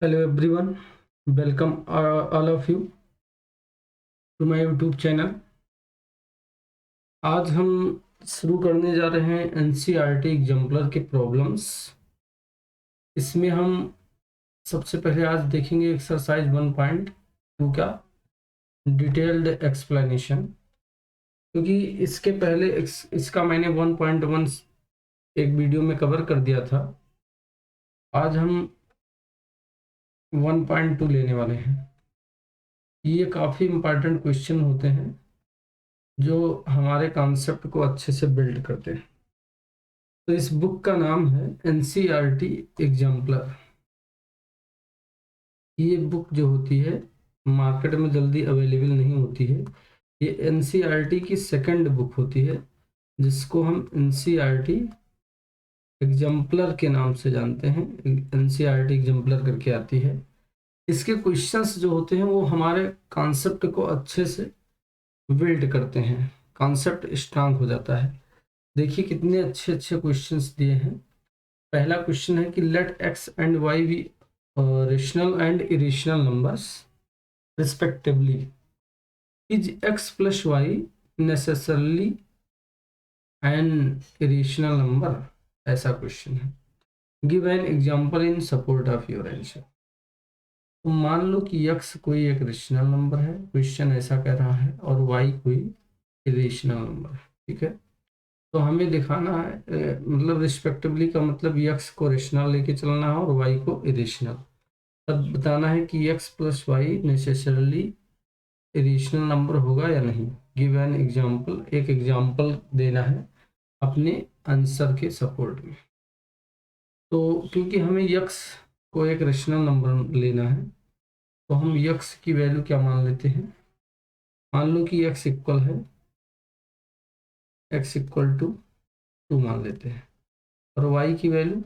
Hello everyone, welcome all of you to my YouTube channel. आज हम शुरू करने जा रहे हैं एनसीईआरटी एग्जाम्पलर के प्रॉब्लम्स। इसमें हम सबसे पहले आज देखेंगे एक्सरसाइज 1.2 का डिटेल्ड एक्सप्लेनेशन, क्योंकि इसके पहले इसका मैंने 1.1 एक वीडियो में कवर कर दिया था। आज हम 1.2 लेने वाले हैं। ये काफ़ी इम्पोर्टेंट क्वेश्चन होते हैं जो हमारे कॉन्सेप्ट को अच्छे से बिल्ड करते हैं। तो इस बुक का नाम है एनसीईआरटी एग्जाम्पलर। ये बुक जो होती है मार्केट में जल्दी अवेलेबल नहीं होती है। ये एनसीईआरटी की सेकंड बुक होती है जिसको हम एनसीईआरटी एग्जाम्पलर के नाम से जानते हैं। एनसीईआरटी एग्जाम्पलर करके आती है। इसके क्वेश्चंस जो होते हैं वो हमारे कॉन्सेप्ट को अच्छे से बिल्ड करते हैं, कॉन्सेप्ट स्ट्रांग हो जाता है। देखिए कितने अच्छे अच्छे क्वेश्चंस दिए हैं। पहला क्वेश्चन है कि let x and y be rational and irrational numbers respectively, is x plus y necessarily an irrational number. ऐसा क्वेश्चन है। Give an example in support of your answer. तो मान लो कि x कोई एक रेशनल नंबर है, क्वेश्चन ऐसा कह रहा है, और y कोई इरेशनल नंबर है। ठीक है, तो हमें दिखाना है मतलब रिस्पेक्टिवली का मतलब x को रेशनल लेके चलना है और y को इरेशनल। तब बताना है कि x plus y necessarily irrational number होगा या नहीं। गिव एन एग्जाम्पल, एक एग्जाम्पल देना है अपने आंसर के सपोर्ट में। तो क्योंकि हमें x को एक रेशनल नंबर लेना है तो हम x की वैल्यू क्या मान लेते हैं। मान लो कि x इक्वल है, x इक्वल टू 2 मान लेते हैं, और y की वैल्यू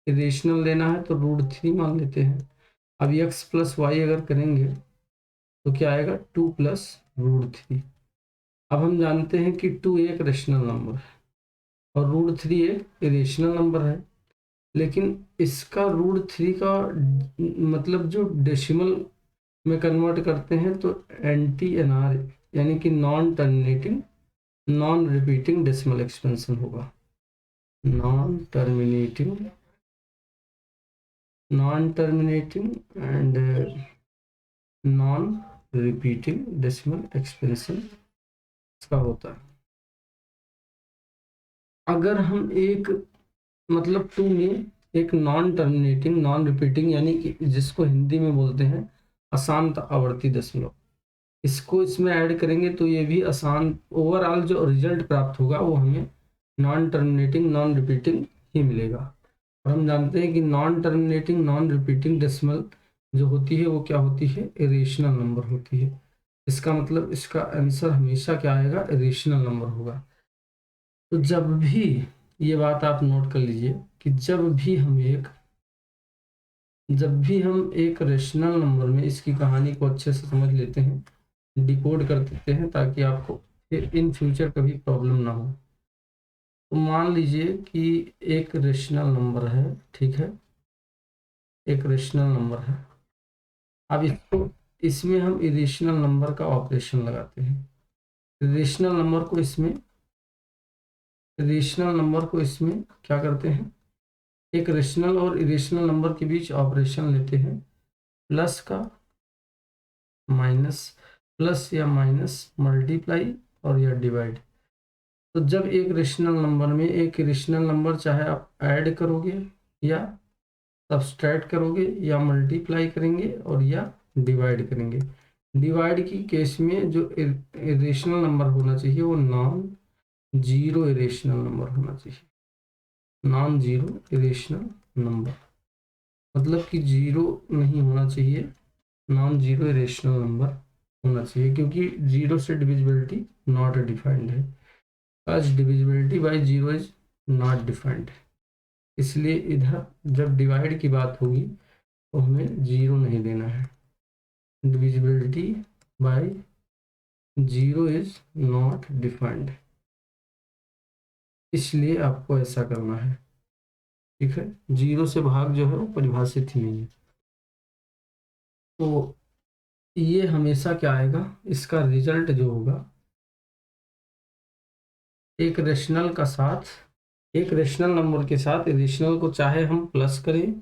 इरेशनल लेना है तो √3 मान लेते हैं। अब x प्लस वाई अगर करेंगे तो क्या आएगा, 2 प्लस √3। अब हम जानते हैं कि 2 एक रेशनल नंबर है और √3 एक इरेशनल नंबर है, लेकिन इसका √3 का मतलब जो डेसिमल में कन्वर्ट करते हैं तो NTNR यानी कि non terminating non repeating decimal expansion होगा। Non terminating and non repeating decimal expansion इसका होता है। अगर हम एक मतलब 2 में एक नॉन टर्मिनेटिंग नॉन रिपीटिंग यानी कि जिसको हिंदी में बोलते हैं अशांत आवर्ती दशमलव, इसको इसमें ऐड करेंगे तो ये भी आसान, ओवरऑल जो रिजल्ट प्राप्त होगा वो हमें नॉन टर्मिनेटिंग नॉन रिपीटिंग ही मिलेगा। और हम जानते हैं कि non terminating non repeating decimal जो होती है वो क्या होती है, इरेशनल नंबर होती है। इसका मतलब इसका आंसर हमेशा क्या आएगा, इरेशनल नंबर होगा। तो जब भी, ये बात आप नोट कर लीजिए कि जब भी हम एक रेशनल नंबर में इसकी कहानी को अच्छे से समझ लेते हैं, डिकोड कर देते हैं, ताकि आपको फिर इन फ्यूचर कभी प्रॉब्लम ना हो। तो मान लीजिए कि एक रेशनल नंबर है, ठीक है, एक रेशनल नंबर है। अब इसको इसमें हम इरेशनल नंबर का ऑपरेशन लगाते हैं। रेशनल नंबर को इसमें क्या करते हैं, एक रेशनल और इरेशनल नंबर के बीच ऑपरेशन लेते हैं, प्लस का माइनस, प्लस या माइनस, मल्टीप्लाई और या डिवाइड। तो जब एक रेशनल नंबर में एक इरेशनल नंबर चाहे आप ऐड करोगे या सब्सट्रैक्ट करोगे या मल्टीप्लाई करेंगे और या डिवाइड करेंगे। डिवाइड की केस में जो इरेशनल नंबर होना चाहिए वो नॉन जीरो इरेशनल नंबर होना चाहिए। नॉन जीरो इरेशनल नंबर मतलब कि जीरो नहीं होना चाहिए, नॉन जीरो इरेशनल नंबर होना चाहिए, क्योंकि जीरो से डिविजिबिलिटी नॉट डिफाइंड है। आज divisibility by zero is not defined, इसलिए इधर जब डिवाइड की बात होगी तो हमें जीरो नहीं देना है। Divisibility by zero is not defined, इसलिए आपको ऐसा करना है। ठीक है, जीरो से भाग जो है वो परिभाषित ही नहीं है। तो ये हमेशा क्या आएगा, इसका रिजल्ट जो होगा एक रेशनल नंबर के साथ इरेशनल को चाहे हम प्लस करें,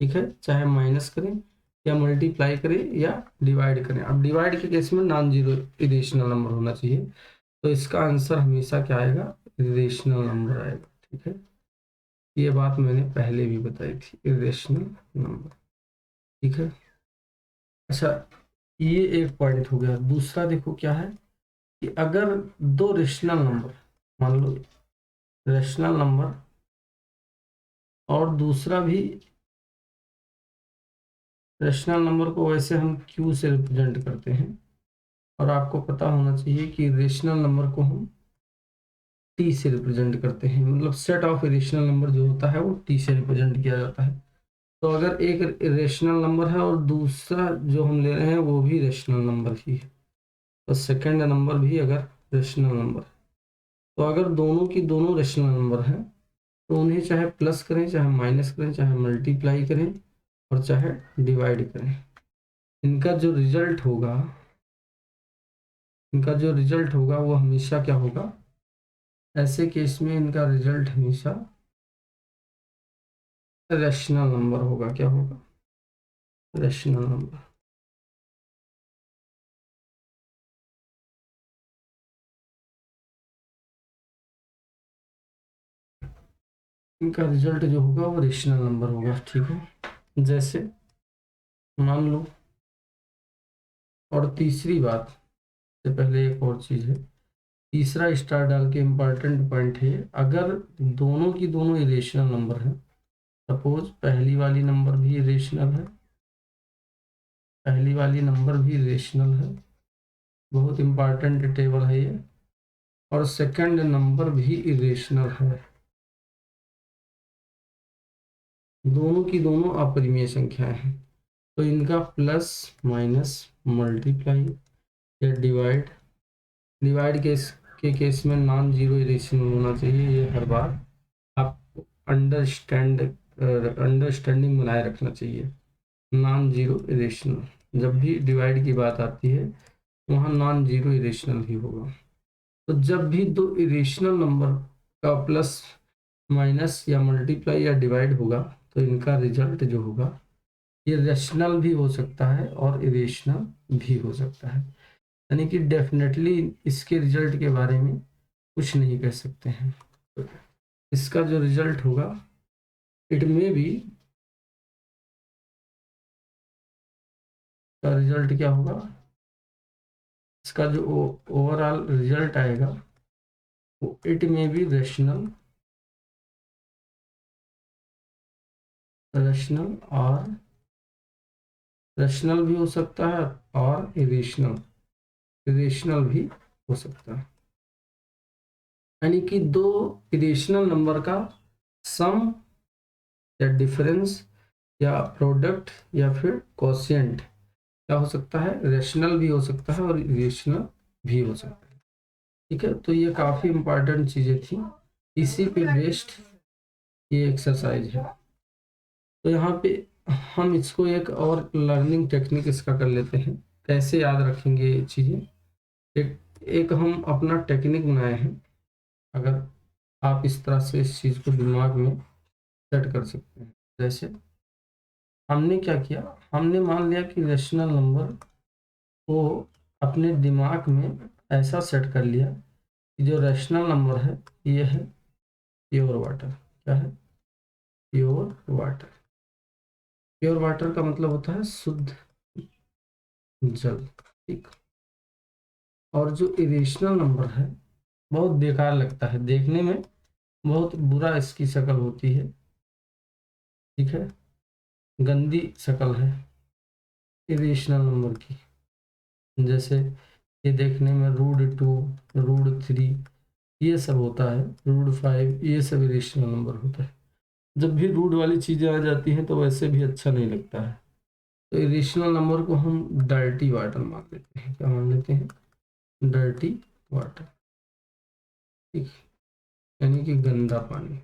ठीक है, चाहे माइनस करें या मल्टीप्लाई करें या डिवाइड करें। अब डिवाइड के केस में नॉन जीरो इरेशनल नंबर होना चाहिए, तो इसका आंसर हमेशा क्या आएगा, इरेशनल नंबर आएगा। ठीक है, ये बात मैंने पहले भी बताई थी, इरेशनल नंबर। ठीक है, अच्छा ये एक पॉइंट हो गया। दूसरा देखो क्या है कि अगर दो रेशनल नंबर, मान लो रेशनल नंबर और दूसरा भी रेशनल नंबर को वैसे हम क्यू से रिप्रेजेंट करते हैं, और आपको पता होना चाहिए कि रेशनल नंबर को हम टी से रिप्रेजेंट करते हैं, मतलब सेट ऑफ रेशनल नंबर जो होता है वो टी से रिप्रेजेंट किया जाता है। तो अगर एक रेशनल नंबर है और दूसरा जो हम ले रहे हैं वो भी रेशनल नंबर ही है, तो सेकंड नंबर भी अगर रेशनल नंबर, तो अगर दोनों की दोनों रेशनल नंबर हैं तो उन्हें चाहे प्लस करें, चाहे माइनस करें, चाहे मल्टीप्लाई करें और चाहे डिवाइड करें, इनका जो रिजल्ट होगा वो हमेशा क्या होगा, ऐसे केस में इनका रिजल्ट हमेशा रेशनल नंबर होगा। क्या होगा, रेशनल नंबर। इनका रिजल्ट जो होगा वो रेशनल नंबर होगा। ठीक है, जैसे मान लो, और तीसरी बात से पहले एक और चीज है, तीसरा स्टार डाल के इम्पॉर्टेंट पॉइंट है, अगर दोनों की दोनों इरेशनल नंबर है, सपोज पहली वाली नंबर भी इरेशनल है, बहुत इंपॉर्टेंट टेबल है ये, और सेकंड नंबर भी इरेशनल है, दोनों की दोनों अपरिमेय संख्याएं हैं, तो इनका प्लस माइनस मल्टीप्लाई या डिवाइड के केस में नॉन जीरो इरेशनल होना चाहिए। ये हर बार आप अंडरस्टैंडिंग बनाए रखना चाहिए। नॉन जीरो इरेशनल, जब भी डिवाइड की बात आती है वहाँ नॉन जीरो इरेशनल ही होगा। तो जब भी दो इरेशनल नंबर का प्लस माइनस या मल्टीप्लाई या डिवाइड होगा तो इनका रिजल्ट जो होगा ये रेशनल भी हो सकता है और इरेशनल भी हो सकता है, यानी कि डेफिनेटली इसके रिजल्ट के बारे में कुछ नहीं कह सकते हैं। तो इसका जो रिजल्ट होगा इट में भी, का रिजल्ट क्या होगा, इसका जो ओवरऑल रिजल्ट आएगा वो इट में भी रेशनल और रेशनल भी हो सकता है और इरेशनल भी हो सकता है, यानी कि दो इरेशनल नंबर का सम या डिफरेंस या प्रोडक्ट या फिर कोशिएंट क्या हो सकता है, रेशनल भी हो सकता है और इरेशनल भी हो सकता है। ठीक है, तो ये काफ़ी इंपॉर्टेंट चीज़ें थी, इसी पे बेस्ड ये एक्सरसाइज है। तो यहाँ पे हम इसको एक और लर्निंग टेक्निक इसका कर लेते हैं, कैसे याद रखेंगे ये चीज़ें। एक हम अपना टेक्निक बनाए हैं, अगर आप इस तरह से इस चीज़ को दिमाग में सेट कर सकते हैं। जैसे हमने क्या किया, हमने मान लिया कि रेशनल नंबर को अपने दिमाग में ऐसा सेट कर लिया कि जो रेशनल नंबर है ये है प्योर वाटर। क्या है, प्योर वाटर। प्योर वाटर का मतलब होता है शुद्ध जल। ठीक, और जो इरेशनल नंबर है बहुत बेकार लगता है देखने में, बहुत बुरा इसकी शक्ल होती है। ठीक है, गंदी शक्ल है इरेशनल नंबर की, जैसे ये देखने में रूट 2, रूट 3 ये सब होता है, रूट 5 ये सब इरेशनल नंबर होता है। जब भी रूट वाली चीज़ें आ जाती हैं तो वैसे भी अच्छा नहीं लगता है। तो इरेशनल नंबर को हम डर्टी वाटर मान लेते हैं। क्या मान लेते हैं, डर्टी वाटर। ठीक, यानी कि गंदा पानी,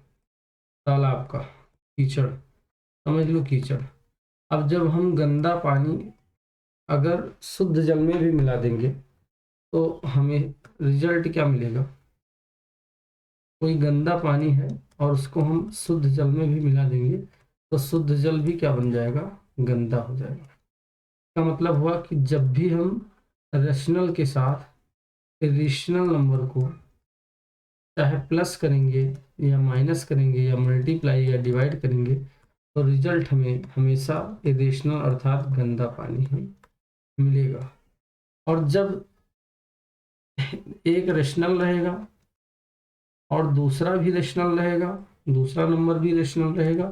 तालाब का कीचड़, समझ लो कीचड़। अब जब हम गंदा पानी अगर शुद्ध जल में भी मिला देंगे तो हमें रिजल्ट क्या मिलेगा? कोई गंदा पानी है और उसको हम शुद्ध जल में भी मिला देंगे तो शुद्ध जल भी क्या बन जाएगा? गंदा हो जाएगा। इसका मतलब हुआ कि जब भी हम रेशनल के साथ इरेशनल नंबर को चाहे प्लस करेंगे या माइनस करेंगे या मल्टीप्लाई या डिवाइड करेंगे तो रिजल्ट हमें हमेशा इरेशनल अर्थात गंदा पानी ही मिलेगा। और जब एक रेशनल रहेगा और दूसरा भी रेशनल रहेगा, दूसरा नंबर भी रेशनल रहेगा,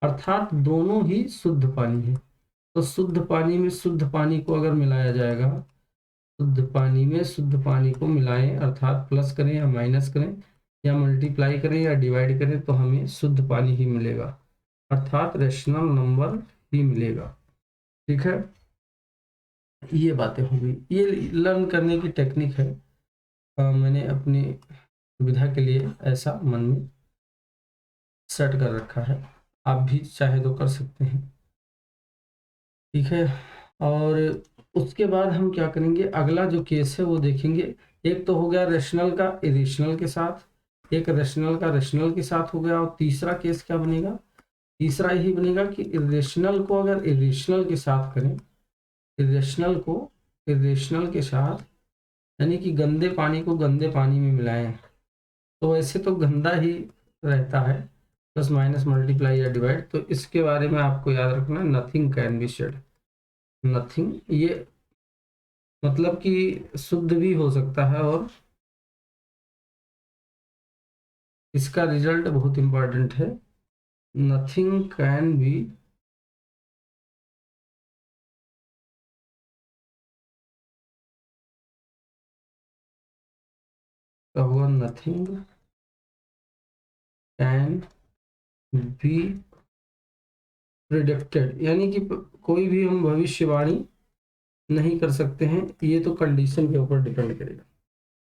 अर्थात दोनों ही शुद्ध पानी है, तो शुद्ध पानी में शुद्ध पानी को अगर मिलाया जाएगा, शुद्ध पानी में शुद्ध पानी को मिलाएं अर्थात प्लस करें या माइनस करें या मल्टीप्लाई करें या डिवाइड करें तो हमें शुद्ध पानी ही मिलेगा अर्थात रेशनल नंबर ही मिलेगा। ठीक है, ये बातें हो गई। ये लर्न करने की टेक्निक है। मैंने अपनी सुविधा के लिए ऐसा मन में सेट कर रखा है, आप भी चाहे तो कर सकते हैं। ठीक है, और उसके बाद हम क्या करेंगे, अगला जो केस है वो देखेंगे। एक तो हो गया रेशनल का इरेशनल के साथ, एक रेशनल का रेशनल के साथ हो गया, और तीसरा केस क्या बनेगा? तीसरा यही बनेगा कि इरेशनल को अगर इरेशनल के साथ करें, इरेशनल को इरेशनल के साथ, यानी कि गंदे पानी को गंदे पानी में मिलाएं तो वैसे तो गंदा ही रहता है, प्लस माइनस मल्टीप्लाई या डिवाइड। तो इसके बारे में आपको याद रखना, nothing can be shed. Nothing ये मतलब कि शुद्ध भी हो सकता है, और इसका रिजल्ट बहुत इंपॉर्टेंट है। नथिंग कैन बी का हुआ, नथिंग कैन बी प्रिडिक्टेड, यानी कि कोई भी हम भविष्यवाणी नहीं कर सकते हैं, ये तो कंडीशन के ऊपर डिपेंड करेगा।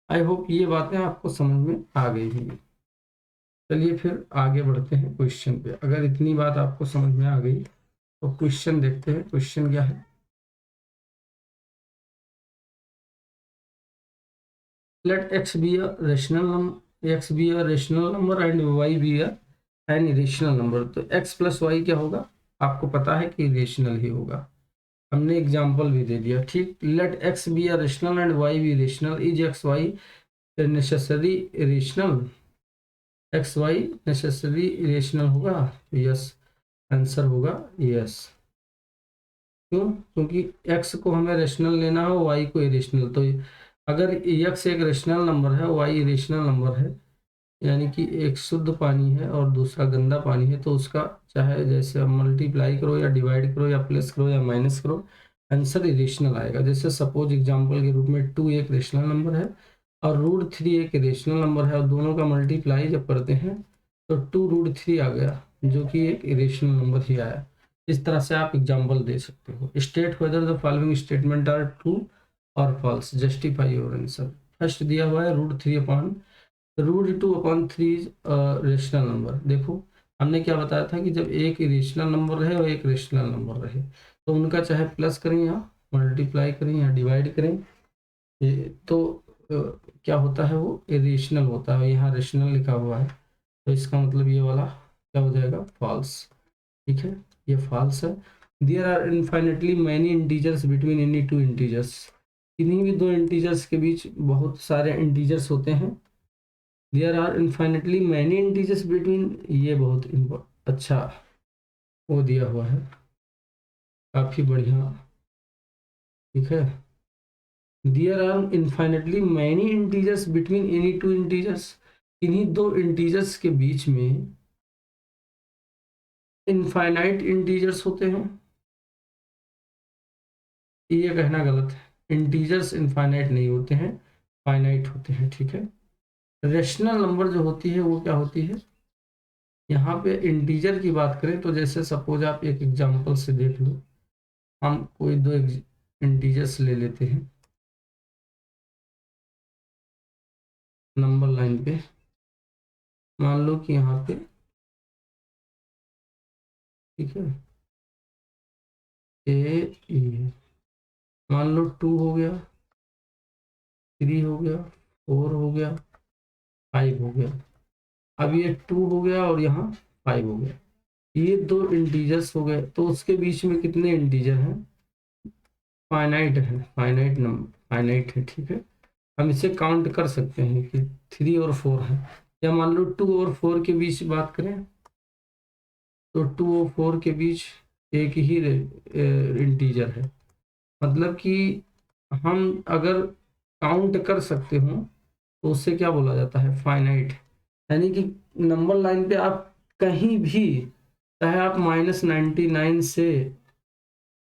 आई होप ये बातें आपको समझ में आ गई होंगी। चलिए फिर आगे बढ़ते हैं क्वेश्चन पे। अगर इतनी बात आपको समझ में आ गई तो क्वेश्चन देखते हैं। क्वेश्चन क्या है? Late x be a rational number, x be a rational number and y be a N irrational number. तो एक्स प्लस वाई क्या होगा? आपको पता है कि इरेशनल ही होगा, हमने एग्जाम्पल भी दे दिया। ठीक, let x be a rational and y be rational, is x y necessary irrational? X y necessary irrational होगा? यस, आंसर होगा यस। क्यों? क्योंकि x को हमें रेशनल लेना हो, y को इरेशनल। तो अगर x एक रेशनल नंबर है, y इरेशनल नंबर है, यानी कि एक शुद्ध पानी है और दूसरा गंदा पानी है, तो उसका चाहे जैसे मल्टीप्लाई करो या डिवाइड करो या प्लस करो या माइनस करो, आंसर इरेशनल आएगा। जैसे सपोज एग्जांपल के रूप में 2 एक रेशनल नंबर है और √3 एक इरेशनल नंबर है, और दोनों का मल्टीप्लाई जब करते हैं तो 2√3 आ गया, जो कि एक इरेशनल नंबर ही आया। इस तरह से आप एग्जाम्पल दे सकते हो। State whether the following statement are true और false, justify your answer. First दिया हुआ है √2/3 इज रेशनल नंबर। देखो, हमने क्या बताया था कि जब एक इरेशनल नंबर रहे और एक रेशनल नंबर रहे तो उनका चाहे प्लस करें या मल्टीप्लाई करें या डिवाइड करें, ये तो क्या होता है, वो इरेशनल होता है। यहाँ रेशनल लिखा हुआ है तो इसका मतलब ये वाला क्या हो जाएगा? फॉल्स। ठीक है, ये फॉल्स है। There are infinitely many integers between any two integers, किन्हीं भी दो इंटीजर्स के बीच बहुत सारे इंटीजर्स होते हैं। There are infinitely many integers between, ये बहुत अच्छा वो दिया हुआ है, काफी बढ़िया। ठीक है, there are infinitely many integers between any two integers, इन्हीं दो इंटीजर्स के बीच में इनफाइनाइट इंटीजर्स होते हैं। ये कहना गलत है, इंटीजर्स इनफाइनाइट नहीं होते हैं, फाइनाइट होते हैं। ठीक है, रेशनल नंबर जो होती है वो क्या होती है? यहाँ पे इंटीजर की बात करें तो जैसे सपोज आप एक एग्जांपल से देख लो, हम कोई दो इंटीजर्स ले लेते हैं नंबर लाइन पे। मान लो कि यहाँ पे, ठीक है, ए ई है, मान लो 2 हो गया, 3 हो गया, 4 हो गया, 5 हो गया। अब ये 2 हो गया और यहाँ 5 हो गया, ये दो इंटीजर्स हो गए। तो उसके बीच में कितने इंटीजर हैं? फाइनाइट है, फाइनाइट नंबर, फाइनाइट है, ठीक है। हम इसे काउंट कर सकते हैं कि 3 और 4 है। या मान लो 2 और 4 के बीच बात करें, तो 2 और 4 के बीच एक ही इंटीजर है। मतलब कि हम अगर काउंट कर सकते हो तो उससे क्या बोला जाता है? फाइनाइट। यानी कि नंबर लाइन पे आप कहीं भी, चाहे आप -99 से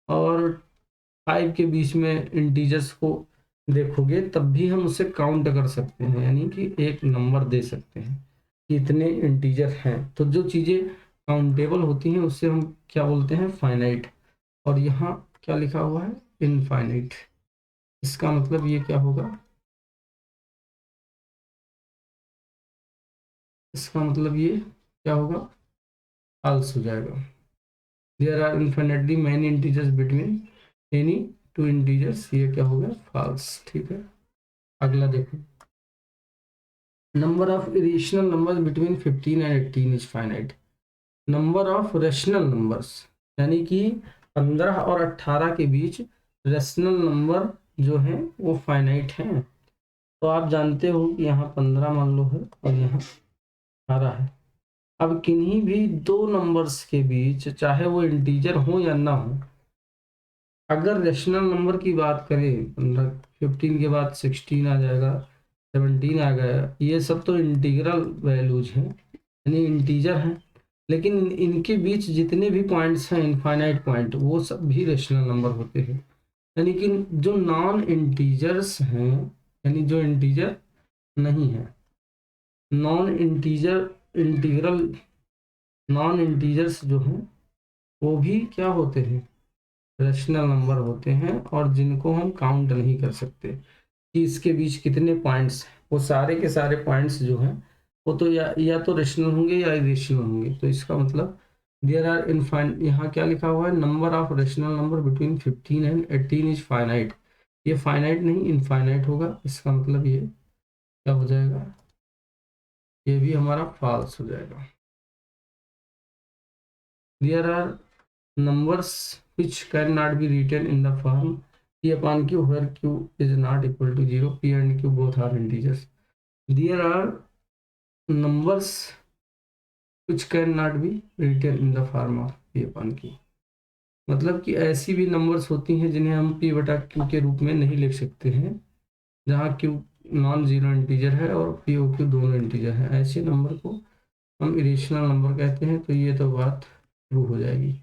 और 5 के बीच में इंटीजर्स को देखोगे, तब भी हम उसे काउंट कर सकते हैं, यानी कि एक नंबर दे सकते हैं कि इतने इंटीजर हैं। तो जो चीज़ें काउंटेबल होती हैं उससे हम क्या बोलते हैं? फाइनाइट। और यहाँ क्या लिखा हुआ है? इनफाइनाइट। इसका मतलब ये क्या होगा? इसका मतलब ये क्या होगा? फॉल्स हो जाएगा। There are infinitely many integers between any two integers, ये क्या हो गया? फॉल्स, ठीक है। अगला देखो, number of irrational numbers between 15 and 18 is finite. Number of rational numbers, यानी कि 15 और 18 के बीच रेशनल नंबर जो है वो फाइनाइट हैं। तो आप जानते हो कि यहाँ 15 मान लो है और यहाँ 18 है। अब किन्हीं भी दो नंबर्स के बीच, चाहे वो इंटीजर हो या ना हो, अगर रेशनल नंबर की बात करें, 15 के बाद 16 आ जाएगा, 17 आ गया, ये सब तो इंटीग्रल वैल्यूज हैं, यानी इंटीजर हैं। लेकिन इनके बीच जितने भी पॉइंट्स हैं, इनफाइनाइट पॉइंट, वो सब भी रेशनल नंबर होते हैं। यानी कि जो नॉन इंटीजर्स हैं, यानी जो इंटीजर नहीं है, non integer integral, non integers जो हैं वो भी क्या होते हैं? रेशनल नंबर होते हैं। और जिनको हम काउंट नहीं कर सकते कि इसके बीच कितने पॉइंट्स हैं, वो सारे के सारे पॉइंट्स जो हैं वो तो या तो रेशनल होंगे या इरेशनल होंगे। तो इसका मतलब देयर आर इनफाइन, यहाँ क्या लिखा हुआ है? Number of rational number between 15 and 18 is finite. ये फाइनाइट नहीं इनफाइनाइट होगा। इसका मतलब ये क्या हो जाएगा? ये भी हमारा फॉल्स हो जाएगा। There are numbers which cannot be written in the form p upon q where q is not equal to 0, p and q both are integers. There are numbers which cannot be written in the form of p upon q। मतलब कि ऐसी भी numbers होती हैं जिन्हें हम p बटा q के रूप में नहीं लिख सकते हैं, जहाँ q नॉन जीरो इंटीजर है और p और q दोनों इंटीजर हैं। ऐसे नंबर को हम इरेशनल नंबर कहते हैं। तो ये तो बात ट्रू हो जाएगी।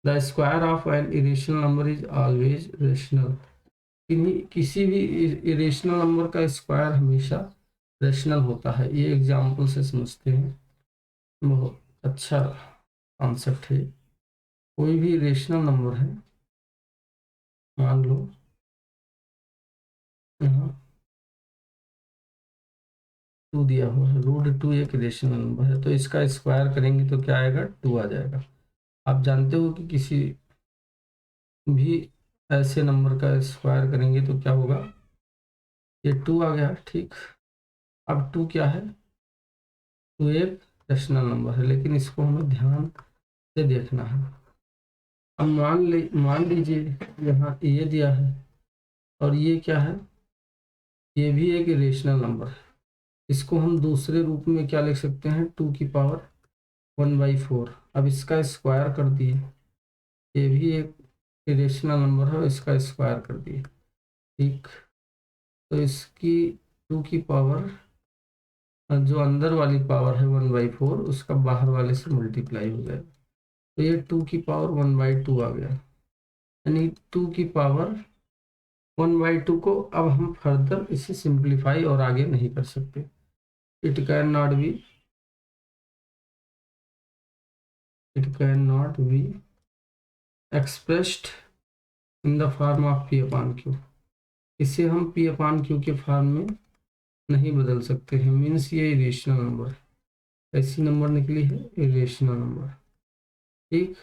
The square of N irrational number is always rational. किसी भी इरेशनल नंबर का स्क्वायर हमेशा रेशनल होता है। ये एग्जाम्पल से समझते हैं। बहुत अच्छा कॉन्सेप्ट है। कोई भी रेशनल नंबर है, मान लो यहाँ 2 दिया हुआ है, √2 एक रेशनल नंबर है, तो इसका स्क्वायर करेंगे तो क्या आएगा? 2 आ जाएगा। आप जानते हो कि किसी भी ऐसे नंबर का स्क्वायर करेंगे तो क्या होगा? ये 2 आ गया, ठीक। अब 2 क्या है? 2 एक रेशनल नंबर है, लेकिन इसको हमें ध्यान से देखना है। अब मान लीजिए यहाँ ये दिया है और ये क्या है? ये भी एक इरेशनल नंबर है। इसको हम दूसरे रूप में क्या लिख सकते हैं? 2 की पावर 1/4। अब इसका स्क्वायर कर दिए, ये भी एक इरेशनल नंबर है, इसका स्क्वायर कर दिए, ठीक। तो इसकी 2 की पावर, जो अंदर वाली पावर है 1/4, उसका बाहर वाले से मल्टीप्लाई हो जाएगा। तो ये 2 की पावर 1/2 आ गया। यानी 2 की पावर 1/2 को अब हम फर्दर इसे सिंप्लीफाई और आगे नहीं कर सकते। It can not be, it can not be expressed in the form of P upon Q. इसे हम पी अपान क्यू के फॉर्म में नहीं बदल सकते हैं। मीन्स ये इरेशनल नंबर, ऐसी नंबर निकली है इरेशनल नंबर, ठीक।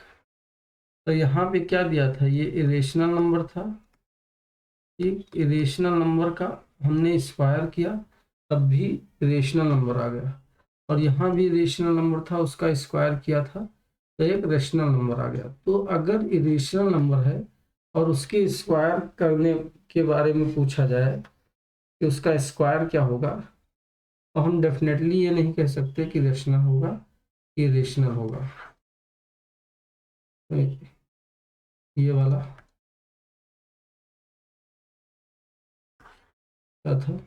तो यहाँ पे क्या दिया था, ये इरेशनल नंबर था, एक इरेशनल नंबर का हमने स्क्वायर किया तब भी इरेशनल नंबर आ गया, और यहाँ भी इरेशनल नंबर था उसका स्क्वायर किया था तो एक रेशनल नंबर आ गया। तो अगर इरेशनल नंबर है और उसके स्क्वायर करने के बारे में पूछा जाए कि उसका स्क्वायर क्या होगा, तो हम डेफिनेटली ये नहीं कह सकते कि रेशनल होगा कि इरेशनल होगा। तो ये वाला क्या था,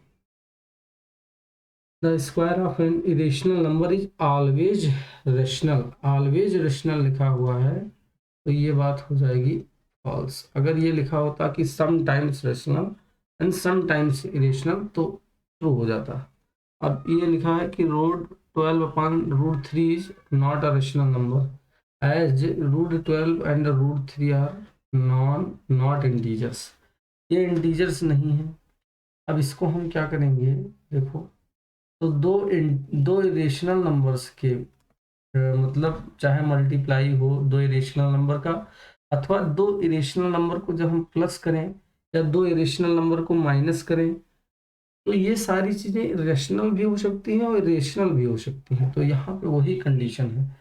the square of N irrational number is always rational, always rational लिखा हुआ है तो ये बात हो जाएगी फॉल्स। अगर ये लिखा होता कि sometimes rational and sometimes irrational तो ट्रू हो जाता। अब ये लिखा है कि root 12/√3 is not a rational number as √12 and √3 are not integers, ये इंटीजर्स नहीं है। अब इसको हम क्या करेंगे, देखो, तो दो इरेशनल नंबर्स के मतलब चाहे मल्टीप्लाई हो दो इरेशनल नंबर का, अथवा दो इरेशनल नंबर को जब हम प्लस करें या दो इरेशनल नंबर को माइनस करें, तो ये सारी चीजें रेशनल भी हो सकती हैं और इरेशनल भी हो सकती हैं। तो यहाँ पे वही कंडीशन है,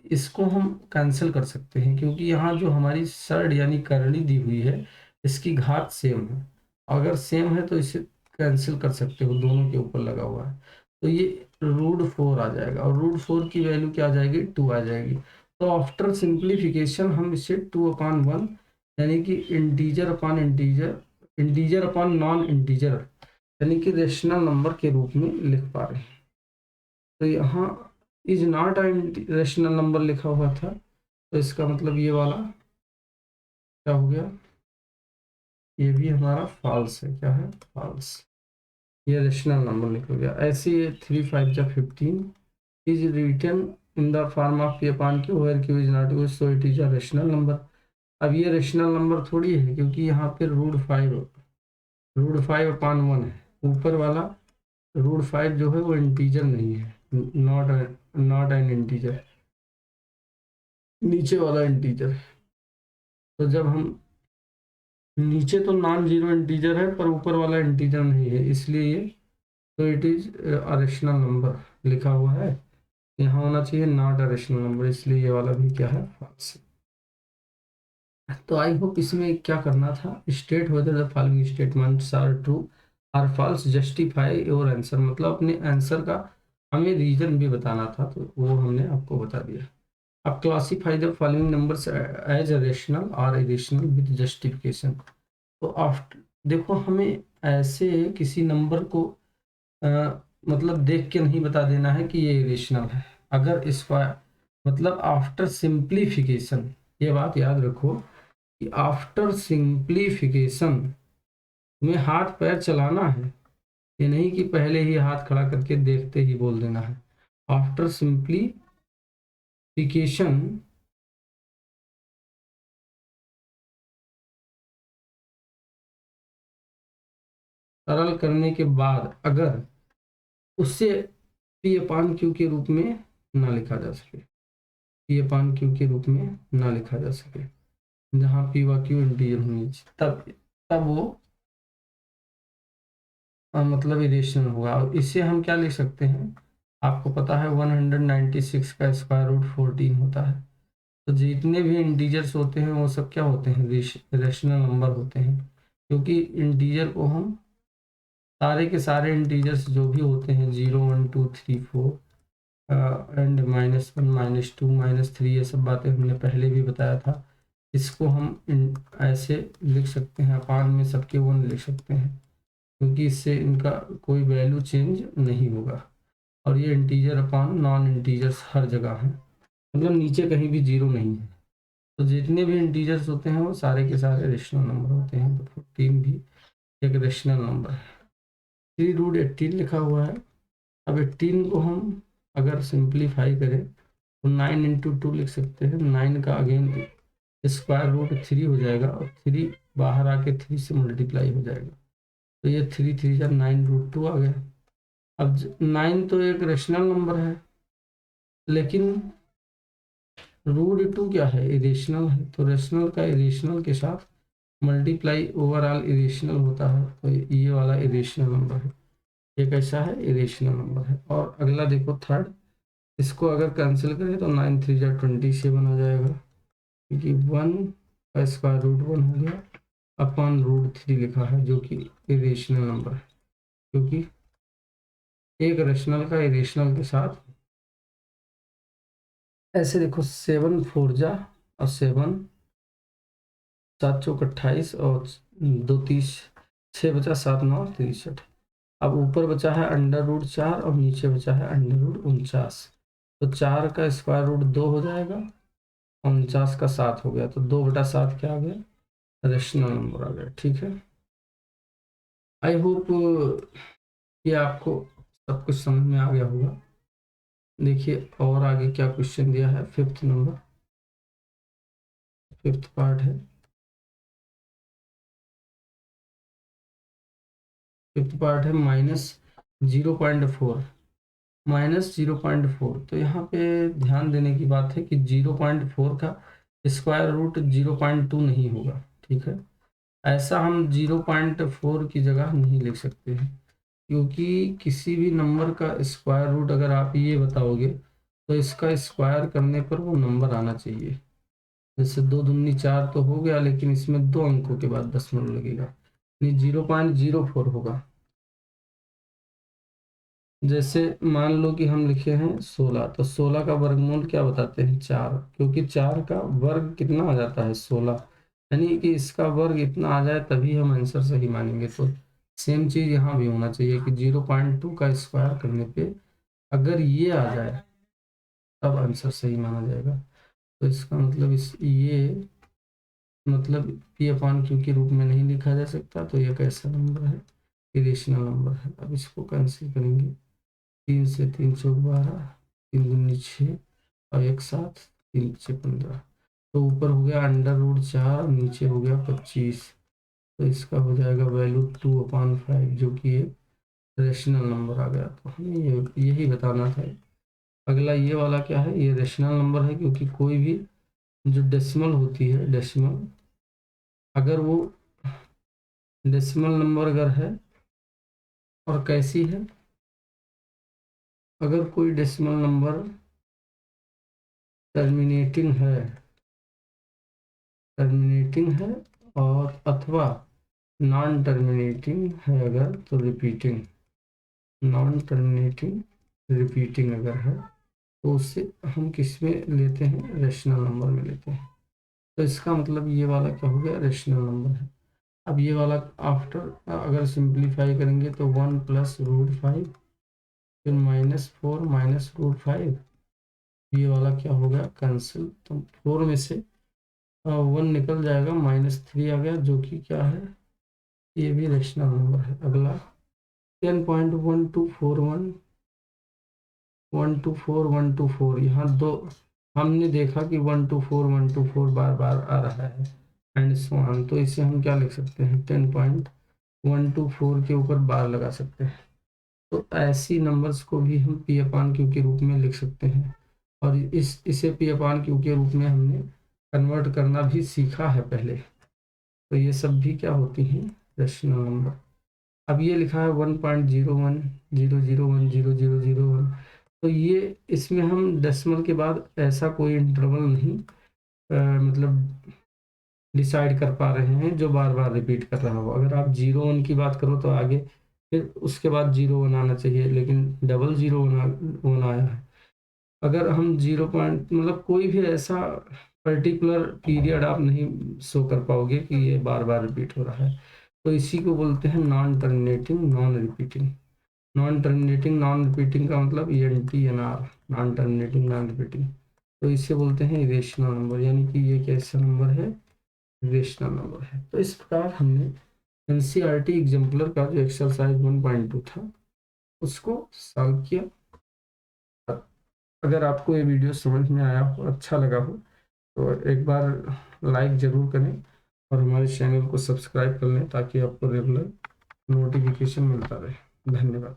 इसको हम कैंसिल कर सकते हैं क्योंकि यहाँ जो हमारी सर्ड यानी करणी दी हुई है इसकी घात सेम है, अगर सेम है तो इसे कैंसिल कर सकते हो, दोनों के ऊपर लगा हुआ है। तो ये √4 आ जाएगा और √4 की वैल्यू क्या आ जाएगी, 2 आ जाएगी। तो आफ्टर सिंप्लीफिकेशन हम इसे 2/1 यानी कि integer upon integer, integer upon non integer यानी कि रेशनल नंबर के रूप में लिख पा रहे हैं। तो यहाँ is not a rational number लिखा हुआ था तो इसका मतलब ये वाला क्या हो गया, ये भी हमारा फॉल्स है। क्या है, फॉल्स, ये रेशनल नंबर निकल गया। ऐसे 3 5 जा 15 is written in the form of P/Q where Q is not equal so it is a rational number. अब ये रेशनल नंबर थोड़ी है क्योंकि यहाँ पे √5/1 है, ऊपर वाला √5 जो है वो इंटीजर नहीं है, नॉट एन इंटीजर, नीचे वाला इंटीजर है। तो जब हम नीचे तो नॉन जीरो इंटीजर है पर ऊपर वाला इंटीजर नहीं है, इसलिए ये, तो it is a rational number लिखा हुआ है, यहाँ होना चाहिए नॉट अ रेशनल नंबर, इसलिए ये वाला भी क्या है, फॉल्स। तो आई होप इसमें क्या करना था, state whether the following statements are true or false, justify your answer, मतलब अपने आंसर का हमें रीजन भी बताना था तो वो हमने आपको बता दिया। अब classify the following numbers as rational और इरेशनल विद जस्टिफिकेशन। तो आफ्टर देखो, हमें ऐसे किसी नंबर को अ, मतलब देख के नहीं बता देना है कि ये इरेशनल है। अगर इसका मतलब आफ्टर सिंप्लीफिकेशन, ये बात याद रखो कि आफ्टर सिंप्लीफिकेशन में हाथ पैर चलाना है, ये नहीं कि पहले ही हाथ खड़ा करके देखते ही बोल देना है। आफ्टर सिंप्लीफिकेशन सरल करने के बाद अगर उससे P/Q के रूप में ना लिखा जा सके, P/Q के रूप में ना लिखा जा सके, जहाँ P/Q इंटीजर होनी चाहिए, तब तब वो मतलब इरेशनल होगा। और इससे हम क्या लिख सकते हैं, आपको पता है 196 का √14 होता है। तो जितने भी इंटीजर्स होते हैं वो सब क्या होते हैं, रेशनल नंबर होते हैं, क्योंकि इंटीजर को हम सारे के सारे इंटीजर्स जो भी होते हैं 0 1 2 3 4 एंड -1 -2 -3, ये सब बातें हमने पहले भी बताया था। इसको हम ऐसे लिख सकते हैं, अपान में सबके 1 लिख सकते हैं क्योंकि इससे इनका कोई वैल्यू चेंज नहीं होगा। और ये इंटीजर अपान नॉन इंटीजर्स हर जगह है, मतलब नीचे कहीं भी जीरो नहीं है। तो जितने भी इंटीजर्स होते हैं वो सारे के सारे रेशनल नंबर होते हैं। तो 14 भी एक रेशनल नंबर है। 3√18 लिखा हुआ है। अब 18 को हम अगर सिंप्लीफाई करें तो 9 × 2 लिख सकते हैं। 9 का अगेन √3 हो जाएगा और 3 बाहर आके 3 से मल्टीप्लाई हो जाएगा, तो ये 3 3 जा 9√2 आ गया। अब 9 तो एक रेशनल नंबर है, लेकिन रूट टू क्या है, इरेशनल है, तो रेशनल का इरेशनल के साथ मल्टीप्लाई ओवरऑल इरेशनल होता है, तो ये वाला इरेशनल नंबर है, ये कैसा है, इरेशनल नंबर है। और अगला देखो थर्ड, इसको अगर कैंसिल करें तो 9 3 जा 27 आ जाएगा, क्योंकि 1 का स्क्वायर रूट 1 हो गया अपॉन रूट 3 लिखा है, जो कि इरेशनल नंबर है, क्योंकि एक रेशनल का इरेशनल के साथ ऐसे देखो 7 4 जा और 7 7 चौक 28 और 2 30, 6 बचा 7 9 63। अब ऊपर बचा है अंडर रूट 4 और नीचे बचा है अंडर रूट 49, तो 4 का स्क्वायर रूट 2 हो जाएगा, 49 का 7 हो गया, तो 2/7 क्या आ गया, रेशनल नंबर आ गया। ठीक है, आई होप ये आपको सब कुछ समझ में आ गया होगा। देखिए और आगे क्या क्वेश्चन दिया है, फिफ्थ नंबर, फिफ्थ पार्ट है, फिफ्थ पार्ट है -0.4, -0.4। तो यहाँ पे ध्यान देने की बात है कि 0.4 का स्क्वायर रूट 0.2 नहीं होगा। ठीक है, ऐसा हम 0.4 की जगह नहीं लिख सकते हैं, क्योंकि किसी भी नंबर का स्क्वायर रूट अगर आप ये बताओगे तो इसका स्क्वायर करने पर वो नंबर आना चाहिए। जैसे 2 दूनी 4 तो हो गया, लेकिन इसमें 2 अंकों के बाद दशमलव लगेगा, यानी 0.04 होगा। जैसे मान लो कि हम लिखे हैं 16, तो 16 का वर्गमूल क्या बताते हैं, 4, क्योंकि 4 का वर्ग कितना आ जाता है, 16, यानी कि इसका वर्ग इतना आ जाए तभी हम आंसर सही मानेंगे। तो सेम चीज़ यहाँ भी होना चाहिए कि 0.2 का स्क्वायर करने पे अगर ये आ जाए तब आंसर सही माना जाएगा। तो इसका मतलब इस ये मतलब पी अपान क्यू के रूप में नहीं लिखा जा सकता, तो ये कैसा नंबर है, इरेशनल नंबर है। अब इसको कैंसिल करेंगे, 3 से 3 चौक 12, 3 दूनी 6 और 1 7, 3 6 15, तो ऊपर हो गया अंडर रूट 4, नीचे हो गया 25, तो इसका हो जाएगा वैल्यू 2/5, जो कि एक रेशनल नंबर आ गया। तो हमें यही बताना था। अगला ये वाला क्या है, ये रेशनल नंबर है, क्योंकि कोई भी जो डेसिमल होती है, डेसिमल अगर वो डेसिमल नंबर अगर है और कैसी है, अगर कोई डेसिमल नंबर टर्मिनेटिंग है और अथवा नॉन टर्मिनेटिंग है अगर, तो रिपीटिंग, नॉन टर्मिनेटिंग रिपीटिंग अगर है, तो उससे हम किस में लेते हैं, रेशनल नंबर में लेते हैं। तो इसका मतलब ये वाला क्या हो गया, रेशनल नंबर है। अब ये वाला आफ्टर अगर सिंप्लीफाई करेंगे तो 1 + √5, फिर -4 -√5, ये वाला क्या हो गया, कैंसिल, तो 4 में से 1 निकल जाएगा, -3 आ गया, जो कि क्या है, ये भी रेशनल नंबर है। अगला 10.1241, 124 यहाँ दो हमने देखा कि 124 बार बार आ रहा है एंड सो ऑन, तो इसे हम क्या लिख सकते हैं, 10.124 के ऊपर बार लगा सकते हैं। तो ऐसी नंबर्स को भी हम पी अपान क्यू के रूप में लिख सकते हैं, और इसे पी अपान क्यू के रूप में हमने कन्वर्ट करना भी सीखा है पहले। तो ये सब भी क्या होती हैं, रेशनल नंबर। अब ये लिखा है 1.0100100001, तो ये इसमें हम डेसिमल के बाद ऐसा कोई इंटरवल नहीं मतलब डिसाइड कर पा रहे हैं जो बार बार रिपीट कर रहा हो। अगर आप 0 1 की बात करो तो आगे फिर उसके बाद 0 1 आना चाहिए, लेकिन 00 1 आया है। अगर हम 0 पॉइंट मतलब कोई भी ऐसा पर्टिकुलर पीरियड आप नहीं शो कर पाओगे कि ये बार बार रिपीट हो रहा है, तो इसी को बोलते हैं non terminating non repeating. Non terminating non repeating का मतलब NTNR, non terminating non repeating, तो इसे बोलते हैं इरेशनल नंबर, यानी कि ये कैसा नंबर है, इरेशनल नंबर है। तो इस प्रकार हमने NCERT एग्जाम्पलर का जो एक्सरसाइज 1.2 था उसको सॉल्व किया। अगर आपको ये वीडियो समझ में आया हो, अच्छा लगा हो, तो एक बार लाइक ज़रूर करें और हमारे चैनल को सब्सक्राइब कर लें, ताकि आपको रेगुलर नोटिफिकेशन मिलता रहे। धन्यवाद।